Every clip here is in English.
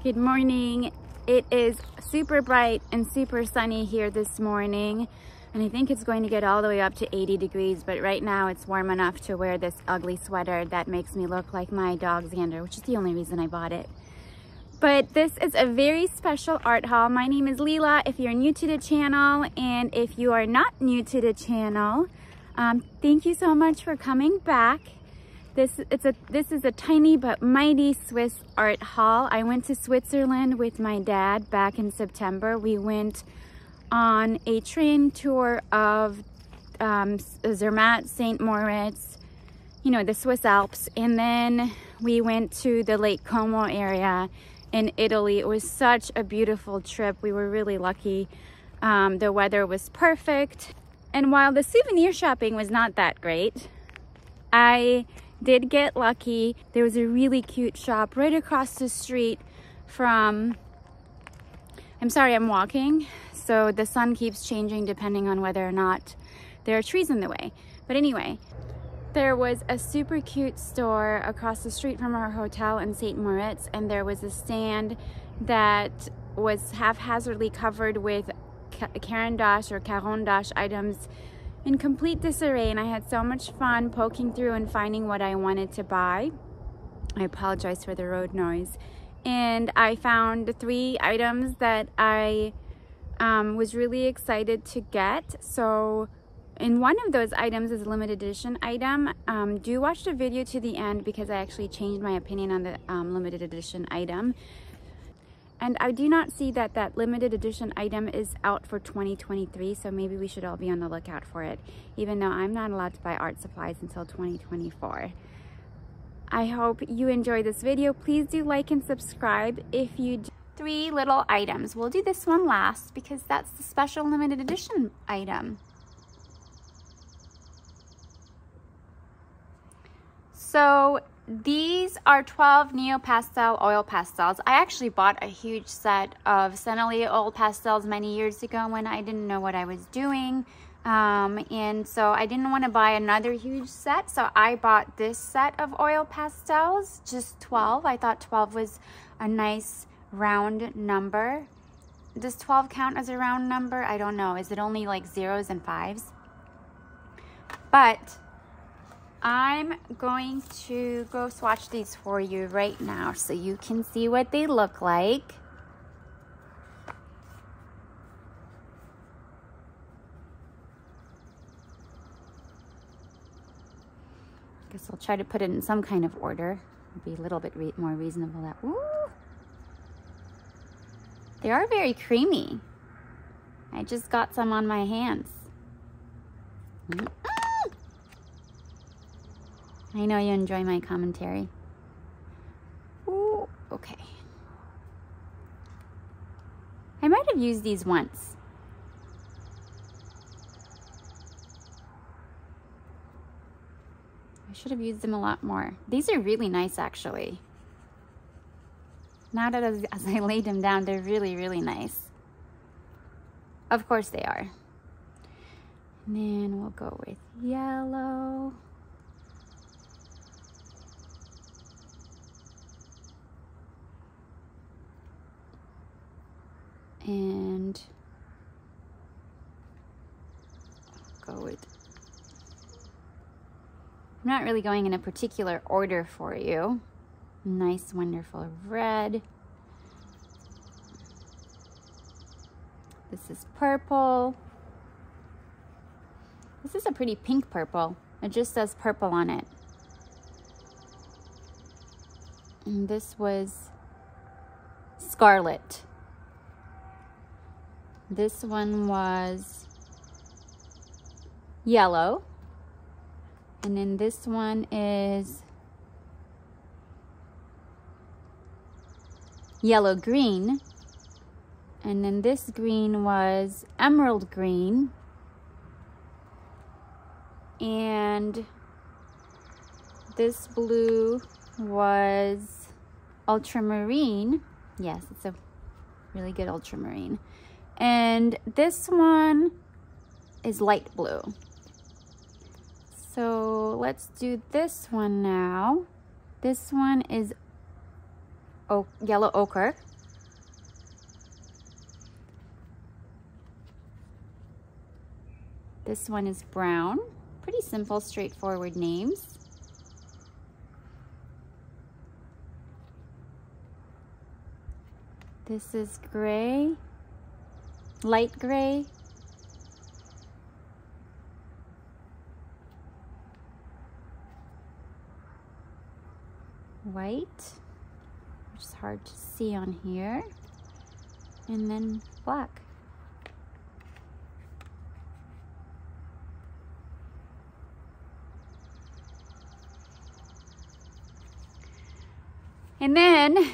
Good morning. It is super bright and super sunny here this morning, and I think it's going to get all the way up to 80 degrees, but right now it's warm enough to wear this ugly sweater that makes me look like my dog Xander, which is the only reason I bought it. But this is a very special art haul. My name is Leela if you're new to the channel, and if you are not new to the channel, thank you so much for coming back. This is a tiny but mighty Swiss art haul. I went to Switzerland with my dad back in September. We went on a train tour of Zermatt, St. Moritz, you know, the Swiss Alps, and then we went to the Lake Como area in Italy. It was such a beautiful trip. We were really lucky. The weather was perfect, and while the souvenir shopping was not that great, I did get lucky. There was a really cute shop right across the street from, I'm sorry, I'm walking, so the sun keeps changing depending on whether or not there are trees in the way. But anyway, there was a super cute store across the street from our hotel in St. Moritz, and there was a stand that was haphazardly covered with Caran D'Ache or Caran D'Ache items in complete disarray, and I had so much fun poking through and finding what I wanted to buy. I apologize for the road noise. And I found 3 items that I was really excited to get. So, and one of those items is a limited edition item. Do watch the video to the end because I actually changed my opinion on the limited edition item. And I do not see that that limited edition item is out for 2023, so maybe we should all be on the lookout for it, even though I'm not allowed to buy art supplies until 2024. I hope you enjoyed this video. Please do like and subscribe if you do. 3 little items. We'll do this one last because that's the special limited edition item. So these are 12 Neopastel oil pastels. I actually bought a huge set of Sennelier oil pastels many years ago when I didn't know what I was doing. And so I didn't want to buy another huge set, so I bought this set of oil pastels, just 12. I thought 12 was a nice round number. Does 12 count as a round number? I don't know. Is it only like 0s and 5s? But I'm going to go swatch these for you right now so you can see what they look like. I guess I'll try to put it in some kind of order. It'll be a little bit more reasonable. That, ooh, they are very creamy. I just got some on my hands. I know you enjoy my commentary. Ooh, okay. I might have used these once. I should have used them a lot more. These are really nice, actually. Now that as I laid them down, they're really, really nice. Of course they are. And then we'll go with yellow. And I'll go with, I'm not really going in a particular order for you. Nice, wonderful red. This is purple. This is a pretty pink purple. It just says purple on it. And this was scarlet. This one was yellow, and then this one is yellow green, and then this green was emerald green, and this blue was ultramarine. Yes, it's a really good ultramarine. And this one is light blue. So let's do this one now. This one is yellow ochre. This one is brown. Pretty simple, straightforward names. This is gray, light gray. White, which is hard to see on here, and then black. And then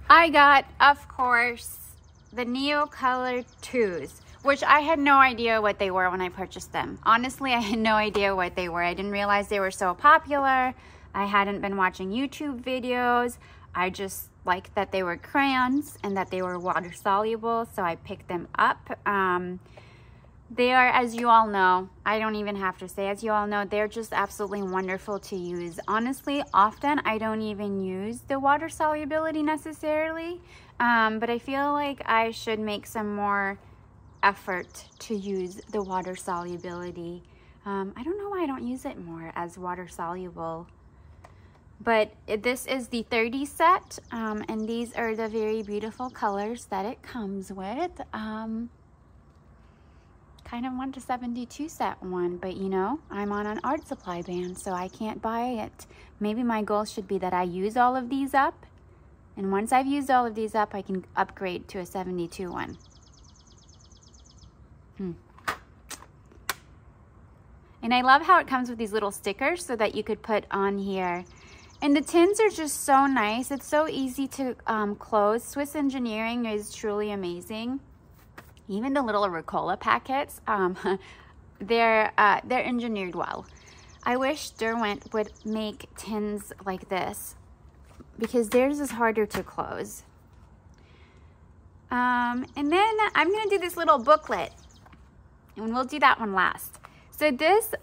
I got, of course, the Neocolor 2s, which I had no idea what they were when I purchased them. Honestly, I had no idea what they were. I didn't realize they were so popular. I hadn't been watching YouTube videos. I just liked that they were crayons and that they were water soluble, so I picked them up. They are, as you all know, I don't even have to say, as you all know, they're just absolutely wonderful to use. Honestly, often I don't even use the water solubility necessarily, but I feel like I should make some more effort to use the water solubility. I don't know why I don't use it more as water soluble. But this is the 30 set, and these are the very beautiful colors that it comes with. Kind of want a 72 set one, but you know, I'm on an art supply ban, so I can't buy it. Maybe my goal should be that I use all of these up, and once I've used all of these up, I can upgrade to a 72 one. And I love how it comes with these little stickers so that you could put on here. And the tins are just so nice. It's so easy to close. Swiss engineering is truly amazing. Even the little Ricola packets, they're engineered well. I wish Derwent would make tins like this because theirs is harder to close. And then I'm gonna do this little booklet, and we'll do that one last. So this,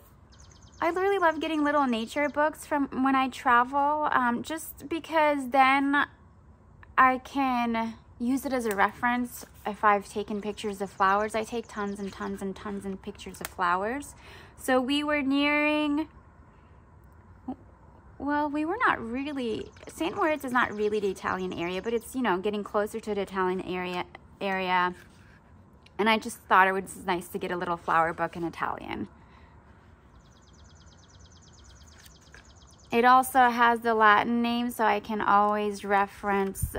I really love getting little nature books from when I travel, just because then I can use it as a reference if I've taken pictures of flowers. I take tons and tons and tons of pictures of flowers. So we were nearing, well, we were not really, St. Moritz is not really the Italian area, but it's, you know, getting closer to the Italian area. And I just thought it was nice to get a little flower book in Italian. It also has the Latin name, so I can always reference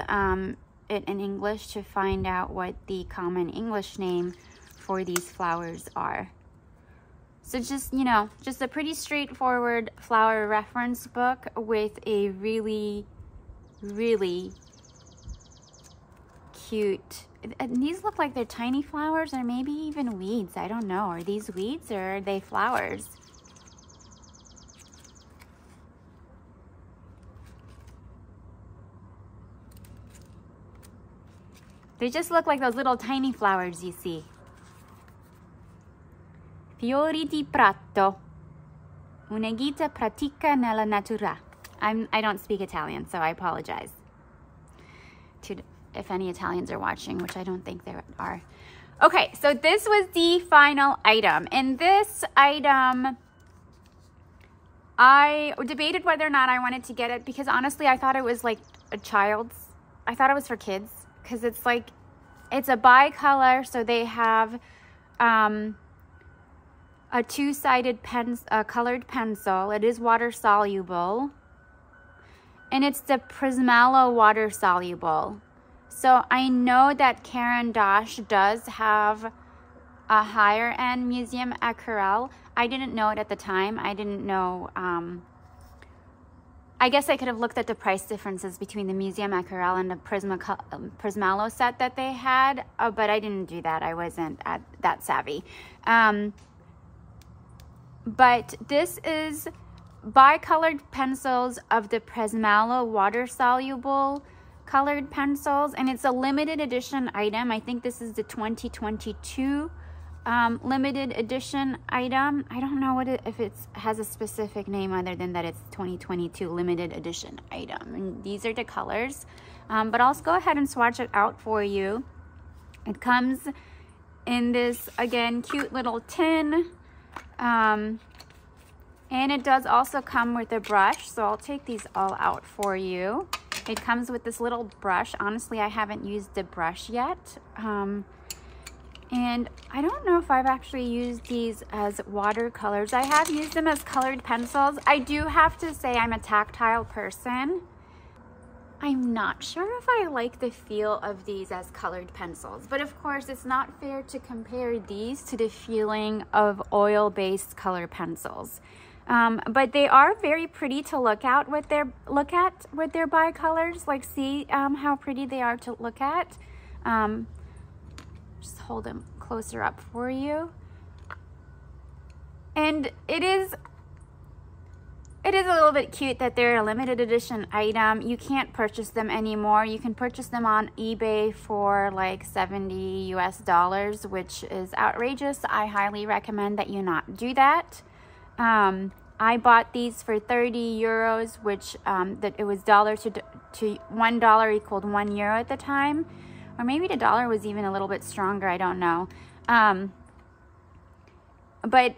it in English to find out what the common English name for these flowers are. So just, you know, just a pretty straightforward flower reference book with a really, really cute, and these look like they're tiny flowers or maybe even weeds. I don't know. Are these weeds or are they flowers? They just look like those little tiny flowers you see. Fiori di prato, una gita pratica nella natura. I don't speak Italian, so I apologize if any Italians are watching, which I don't think there are. Okay, so this was the final item. And this item, I debated whether or not I wanted to get it because honestly, I thought it was like a child's. I thought it was for kids because it's like, it's a bicolor, so they have a two-sided colored pencil. It is water soluble, and it's the Prismallo water soluble. So I know that Caran D'Ache does have a higher end museum aquarelle. I didn't know it at the time. I didn't know, I guess I could have looked at the price differences between the museum aquarelle and the Prismallo set that they had, but I didn't do that. I wasn't that savvy. But this is bicolored pencils of the Prismallo water-soluble colored pencils, and it's a limited edition item. I think this is the 2022 limited edition item. I don't know if it has a specific name other than that it's 2022 limited edition item. And these are the colors, but I'll go ahead and swatch it out for you. It comes in this, again, cute little tin. And it does also come with a brush, so I'll take these all out for you. It comes with this little brush. Honestly, I haven't used the brush yet. And I don't know if I've actually used these as watercolors. I have used them as colored pencils. I do have to say I'm a tactile person. I'm not sure if I like the feel of these as colored pencils, but of course it's not fair to compare these to the feeling of oil-based color pencils. But they are very pretty to look at with their bicolors. Like, see how pretty they are to look at. Just hold them closer up for you. And it is a little bit cute that they're a limited edition item. You can't purchase them anymore. You can purchase them on eBay for like $70 US, which is outrageous. I highly recommend that you not do that. I bought these for 30 euros, which that it was $1 to $1 equaled €1 at the time. Or maybe the dollar was even a little bit stronger, I don't know. But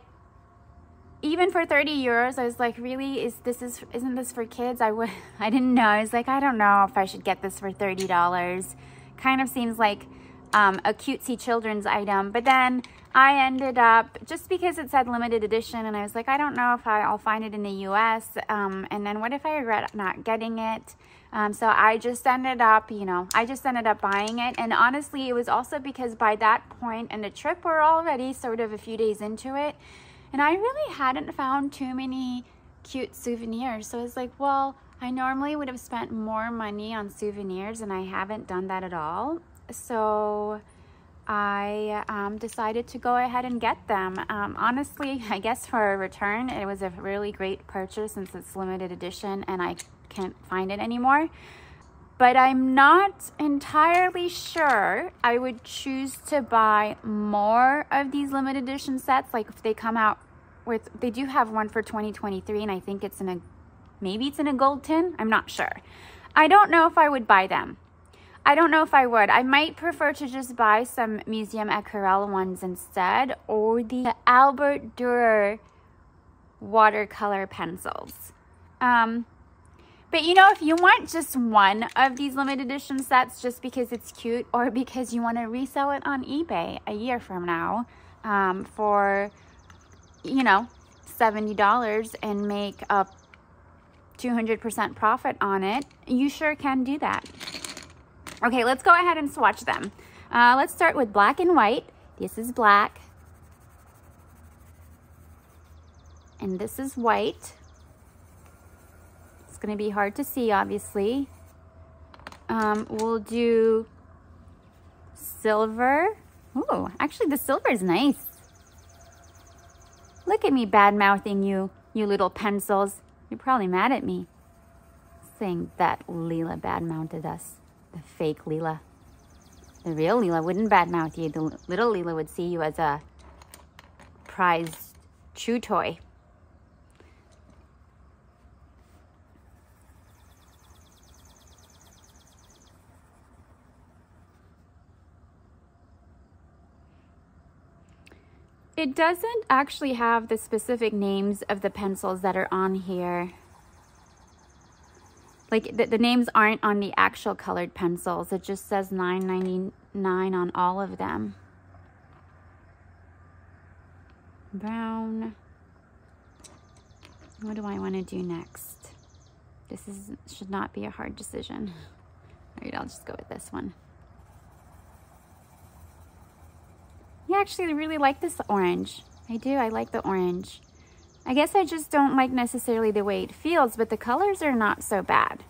even for 30 euros, I was like, really, isn't this for kids? I didn't know. I was like, I don't know if I should get this for $30. Kind of seems like a cutesy children's item. But then I ended up, just because it said limited edition, and I was like, I don't know if I'll find it in the US. And then what if I regret not getting it? So I just ended up, buying it. And honestly, it was also because by that point in the trip, we're already sort of a few days into it. And I really hadn't found too many cute souvenirs. So I was like, well, I normally would have spent more money on souvenirs, and I haven't done that at all. So I decided to go ahead and get them. Honestly, I guess for a return, it was a really great purchase since it's limited edition and I can't find it anymore. But I'm not entirely sure I would choose to buy more of these limited edition sets. Like if they come out with, they do have one for 2023, and I think it's in a, maybe it's in a gold tin. I'm not sure. I don't know if I would buy them. I don't know if I would. I might prefer to just buy some Museum Aquarelle ones instead, or the Albert Dürer watercolor pencils. But you know, if you want just one of these limited edition sets just because it's cute, or because you want to resell it on eBay a year from now for, you know, $70 and make a 200% profit on it, you sure can do that. Okay, let's go ahead and swatch them. Let's start with black and white. This is black. And this is white. It's going to be hard to see, obviously. We'll do silver. Ooh, actually the silver is nice. Look at me bad-mouthing you little pencils. You're probably mad at me saying that Leela bad-mouthed us. The fake Leela. The real Leela wouldn't badmouth you. The little Leela would see you as a prized chew toy. It doesn't actually have the specific names of the pencils that are on here. Like, the names aren't on the actual colored pencils. It just says $9.99 on all of them. Brown. What do I want to do next? Should not be a hard decision. All right, I'll just go with this one. Yeah, actually, I really like this orange. I do, I like the orange. I guess I just don't like necessarily the way it feels, but the colors are not so bad.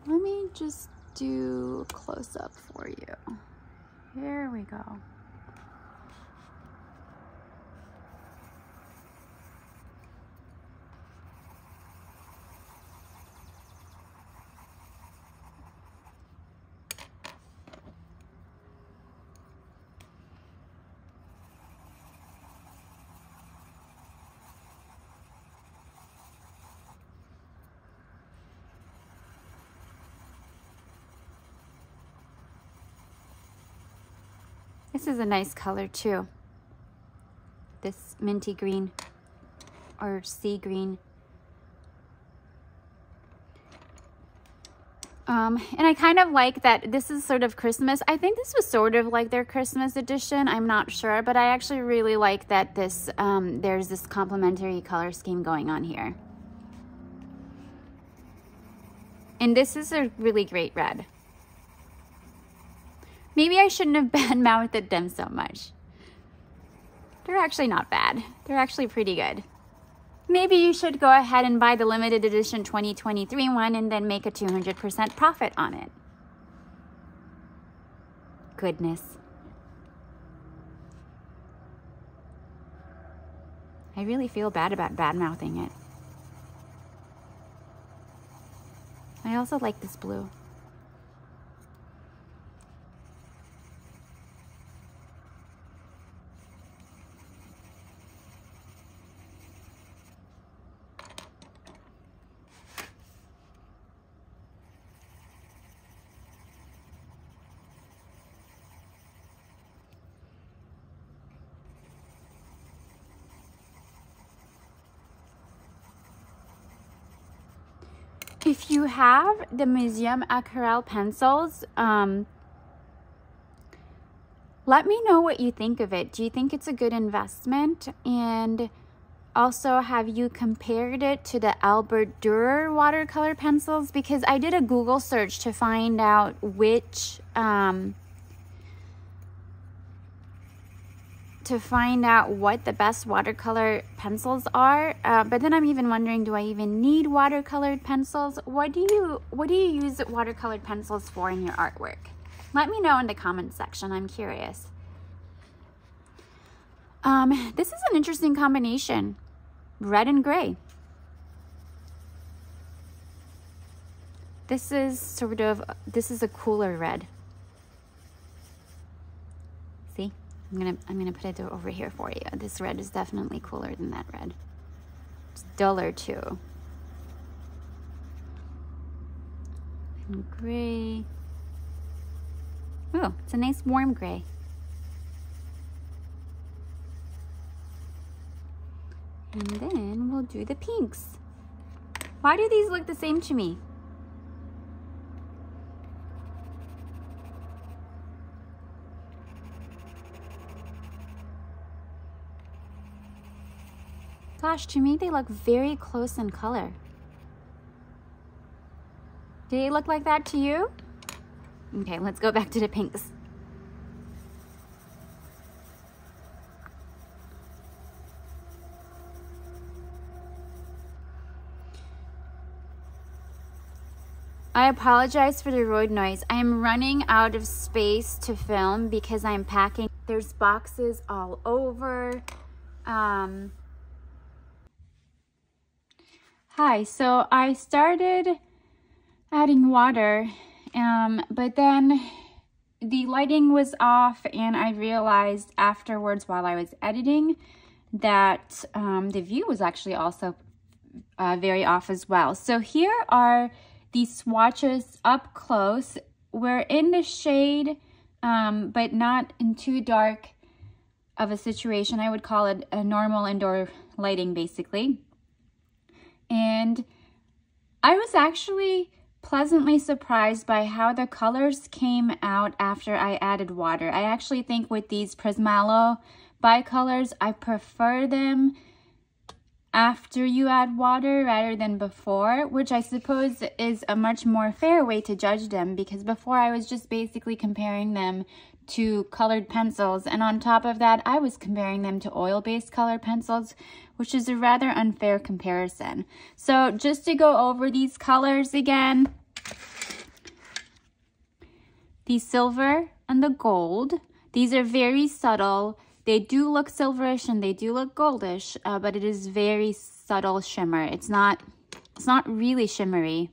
Let me just do a close-up for you. Here we go. This is a nice color too. This minty green or sea green. And I kind of like that this is sort of Christmas. I think this was sort of like their Christmas edition. I'm not sure, but I actually really like that this there's this complementary color scheme going on here. And this is a really great red. Maybe I shouldn't have bad-mouthed them so much. They're actually not bad. They're actually pretty good. Maybe you should go ahead and buy the limited edition 2023 one and then make a 200% profit on it. Goodness. I really feel bad about bad-mouthing it. I also like this blue. If you have the Museum Aquarelle pencils, let me know what you think of it. Do you think it's a good investment? And also, have you compared it to the Albert Dürer watercolor pencils? Because I did a Google search to find out which what the best watercolor pencils are, but then I'm even wondering, do I even need watercolored pencils? What do you use watercolored pencils for in your artwork? Let me know in the comment section. I'm curious. This is an interesting combination, red and gray. This is a cooler red. See? I'm gonna put it over here for you. This red is definitely cooler than that red. It's duller too. And gray. Oh, it's a nice warm gray. And then we'll do the pinks. Why do these look the same to me? Gosh, to me they look very close in color. Do they look like that to you? Okay, let's go back to the pinks. I apologize for the road noise. I am running out of space to film because I'm packing. There's boxes all over. Hi, so I started adding water, but then the lighting was off and I realized afterwards while I was editing that the view was actually also very off as well. So here are these swatches up close. We're in the shade, but not in too dark of a situation. I would call it a normal indoor lighting basically. And I was actually pleasantly surprised by how the colors came out after I added water. I actually think with these Prismalo bicolors, I prefer them after you add water rather than before, which I suppose is a much more fair way to judge them, because before I was just basically comparing them to colored pencils, and on top of that I was comparing them to oil-based colored pencils, which is a rather unfair comparison. So just to go over these colors again, the silver and the gold, these are very subtle. They do look silverish and they do look goldish, but it is very subtle shimmer. It's not really shimmery,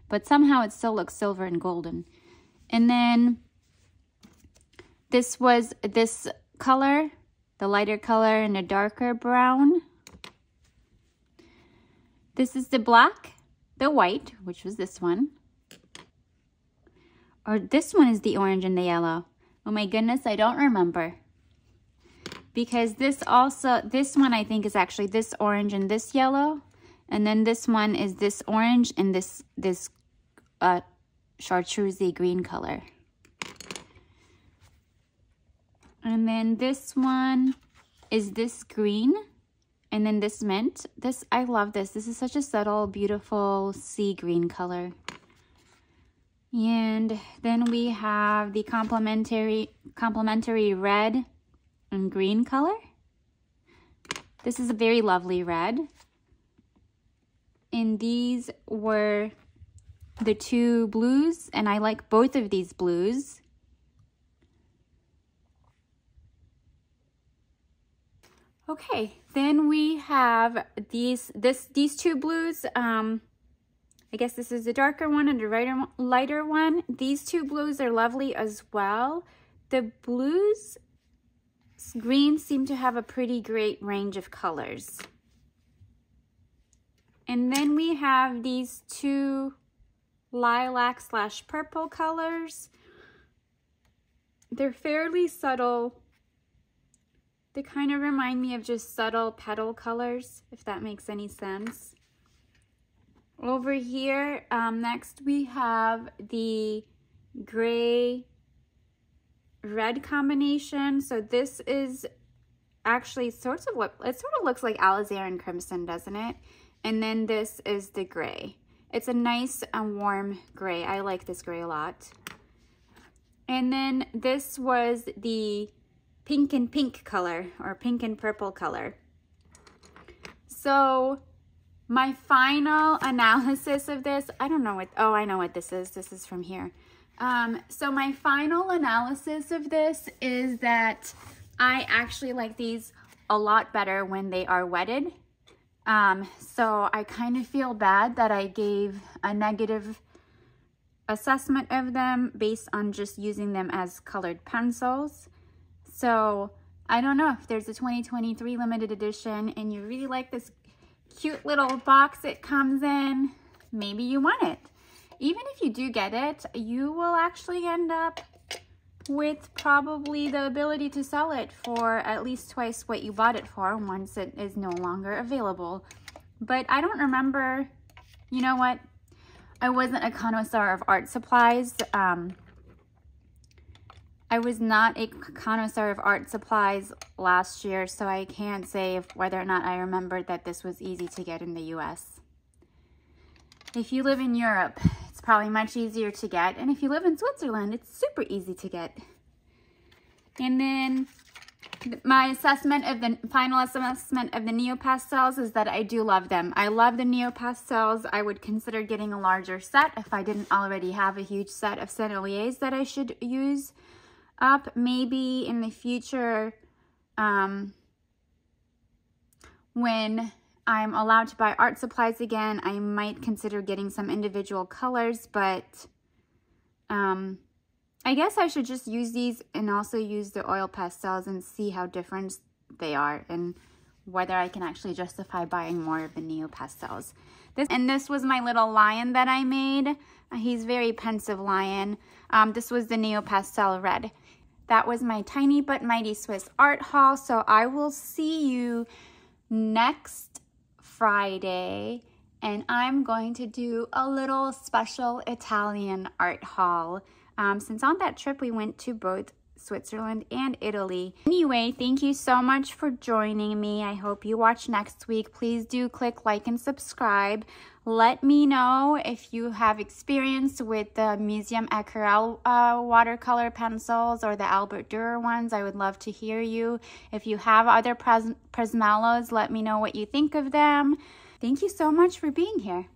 but somehow it still looks silver and golden. And then this was this color, the lighter color and a darker brown. This is the black, the white, which was this one. Or this one is the orange and the yellow. Oh my goodness, I don't remember. Because this one I think is actually this orange and this yellow. And then this one is this orange and this chartreusey green color. And then this one is this green. And then this mint. I love this. This is such a subtle, beautiful sea green color. And then we have the complementary red and green color. This is a very lovely red. And these were the two blues, and I like both of these blues. Okay, then we have these two blues. I guess this is the darker one and the lighter one. These two blues are lovely as well. The blues, greens seem to have a pretty great range of colors. And then we have these two lilac/purple colors. They're fairly subtle. They kind of remind me of just subtle petal colors, if that makes any sense. Over here, next we have the gray red combination. So this is actually it sort of looks like alizarin crimson, doesn't it? And then this is the gray. It's a nice warm gray. I like this gray a lot. And then this was the pink and pink color, or pink and purple color. So my final analysis of this, I don't know what, oh, I know what this is. This is from here. So my final analysis of this is that I actually like these a lot better when they are wetted. So I kind of feel bad that I gave a negative assessment of them based on just using them as colored pencils. So I don't know if there's a 2023 limited edition and you really like this cute little box it comes in, maybe you want it. Even if you do get it, you will actually end up with probably the ability to sell it for at least twice what you bought it for once it is no longer available. But I don't remember, you know what? I wasn't a connoisseur of art supplies. I was not a connoisseur of art supplies last year, so I can't say whether or not I remembered that this was easy to get in the US. If you live in Europe, it's probably much easier to get. And if you live in Switzerland, it's super easy to get. And then my assessment of the final assessment of the Neopastels is that I do love them. I love the Neopastels. I would consider getting a larger set if I didn't already have a huge set of Senneliers that I should use up. Maybe in the future, when I'm allowed to buy art supplies again, I might consider getting some individual colors, but I guess I should just use these and also use the oil pastels and see how different they are and whether I can actually justify buying more of the Neopastels. This was my little lion that I made. He's very pensive lion. This was the Neopastel red. That was my tiny but mighty Swiss art haul. So I will see you next Friday, and I'm going to do a little special Italian art haul. Since on that trip we went to both Switzerland and Italy. Anyway, thank you so much for joining me. I hope you watch next week. Please do click like and subscribe. Let me know if you have experience with the Museum Aquarelle watercolor pencils or the Albert Dürer ones. I would love to hear you. If you have other Prismalos, let me know what you think of them. Thank you so much for being here.